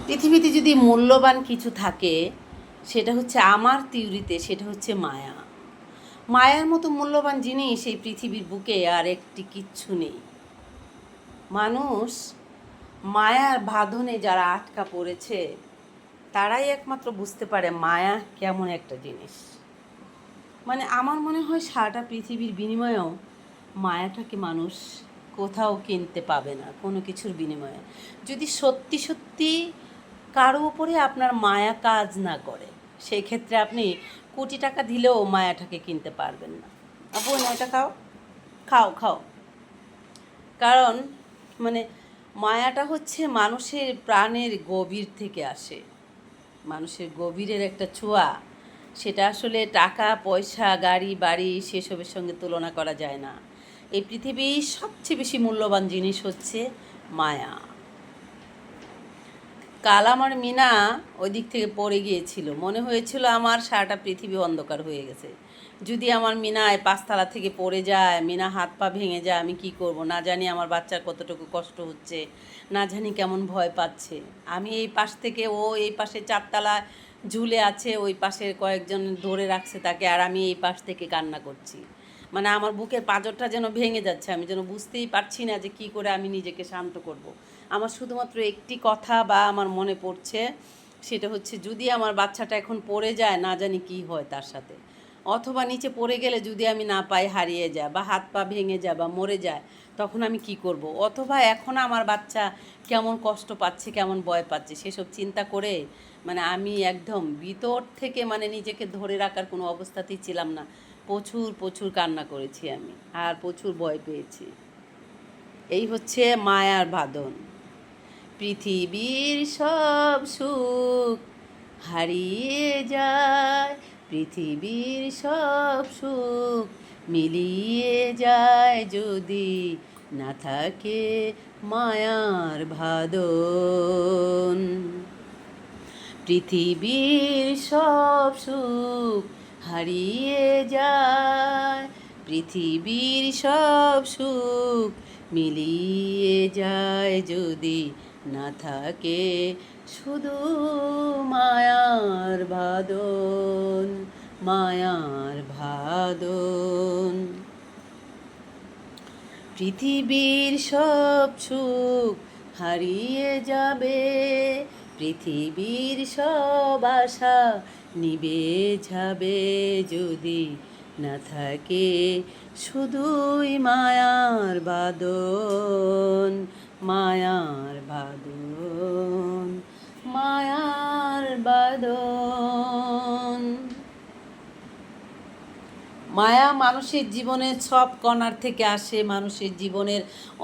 পৃথিবীতে যদি মূল্যবান কিছু থাকে সেটা হচ্ছে আমার থিওরিতে সেটা হচ্ছে মায়া। মায়ার মতো মূল্যবান জিনিস এই পৃথিবীর বুকে আর একটি কিচ্ছু নেই। মানুষ মায়ার বাঁধনে যারা আটকা পড়েছে তারাই একমাত্র বুঝতে পারে মায়া কেমন একটা জিনিস। মানে আমার মনে হয় সারাটা পৃথিবীর বিনিময়েও মায়াটাকে মানুষ কোথাও কিনতে পাবে না, কোনো কিছুর বিনিময়ে। যদি সত্যি সত্যি কারো উপরে আপনার মায়া কাজ না করে, সেই ক্ষেত্রে আপনি কোটি টাকা দিলেও মায়াটাকে কিনতে পারবেন না। আপু না, এটা খাও, খাও খাও। কারণ মানে মায়াটা হচ্ছে মানুষের প্রাণের গভীর থেকে আসে, মানুষের গভীরের একটা ছোঁয়া। সেটা আসলে টাকা পয়সা গাড়ি বাড়ি সেসবের সঙ্গে তুলনা করা যায় না। এই পৃথিবীর সবচেয়ে বেশি মূল্যবান জিনিস হচ্ছে মায়া। কাল আমার মিনা ওই দিক থেকে পড়ে গিয়েছিল, মনে হয়েছিল আমার সারাটা পৃথিবী অন্ধকার হয়ে গেছে। যদি আমার মিনায় পাঁচতলা থেকে পড়ে যায়, মিনা হাত পা ভেঙে যায়, আমি কি করব না জানি। আমার বাচ্চার কতটুকু কষ্ট হচ্ছে না জানি, কেমন ভয় পাচ্ছে। আমি এই পাশ থেকে, ও এই পাশে চারতলা ঝুলে আছে, ওই পাশের কয়েকজন ধরে রাখছে তাকে, আর আমি এই পাশ থেকে কান্না করছি। মানে আমার বুকের পাঁজরটা যেন ভেঙে যাচ্ছে, আমি যেন বুঝতেই পারছি না যে কী করে আমি নিজেকে শান্ত করব। আমার শুধুমাত্র একটি কথা বা আমার মনে পড়ছে, সেটা হচ্ছে যদি আমার বাচ্চাটা এখন পড়ে যায়, না জানি কি হয় তার সাথে। অথবা নিচে পড়ে গেলে যদি আমি না পাই, হারিয়ে যায় বা হাত পা ভেঙে যায় বা মরে যায়, তখন আমি কি করব। অথবা এখন আমার বাচ্চা কেমন কষ্ট পাচ্ছে, কেমন ভয় পাচ্ছে, সেসব চিন্তা করে মানে আমি একদম ভিতর থেকে মানে নিজেকে ধরে রাখার কোনো অবস্থাতেই ছিলাম না। প্রচুর প্রচুর কান্না করেছি আমি, আর প্রচুর ভয় পেয়েছি। এই হচ্ছে মায়ার বাঁধন। পৃথিবীর সব সুখ হারিয়ে যায়, পৃথিবীর সব সুখ মিলিয়ে যায় যদি না থাকে মায়ার বাঁধন। পৃথিবীর সব সুখ হারিয়ে যায়, পৃথিবীর সব সুখ মিলিয়ে যায় যদি না থাকে শুধু মায়ার বাঁধন, মায়ার বাঁধন। পৃথিবীর সব সুখ হারিয়ে যাবে, পৃথিবীর সব আশা নিভে যাবে যদি না থাকে শুধুই মায়ার বাঁধন, মায়ার বাঁধন, মায়ার বাঁধন। মায়া মানুষের জীবনের সব কণার থেকে আসে, মানুষের জীবনের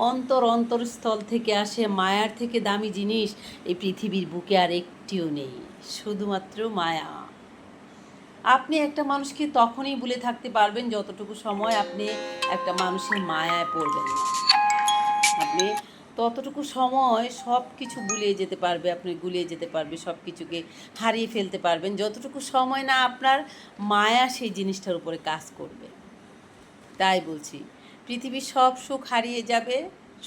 অন্তরস্থল থেকে আসে। মায়ার থেকে দামি জিনিস এই পৃথিবীর বুকে আর একটিও নেই, শুধুমাত্র মায়া। আপনি একটা মানুষকে তখনই ভুলে থাকতে পারবেন যতটুকু সময় আপনি একটা মানুষের মায়ায় পড়বেন না। আপনি ততটুকু সময় সব কিছু গুলিয়ে যেতে পারবে, আপনি গুলিয়ে যেতে পারবে, সব কিছুকে হারিয়ে ফেলতে পারবেন যতটুকু সময় না আপনার মায়া সেই জিনিসটার উপরে কাজ করবে। তাই বলছি, পৃথিবীর সব সুখ হারিয়ে যাবে,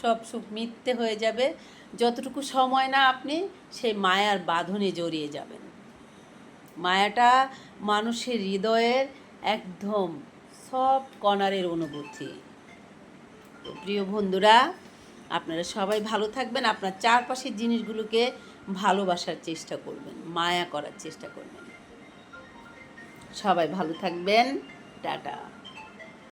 সব সুখ মিথ্যে হয়ে যাবে যতটুকু সময় না আপনি সেই মায়ার বাঁধনে জড়িয়ে যাবেন। মায়াটা মানুষের হৃদয়ের একদম সব কর্নারের অনুভূতি। তো প্রিয় বন্ধুরা, আপনারা সবাই ভালো থাকবেন, আপনার চারপাশের জিনিসগুলোকে ভালোবাসার চেষ্টা করবেন, মায়া করার চেষ্টা করবেন। সবাই ভালো থাকবেন, টাটা।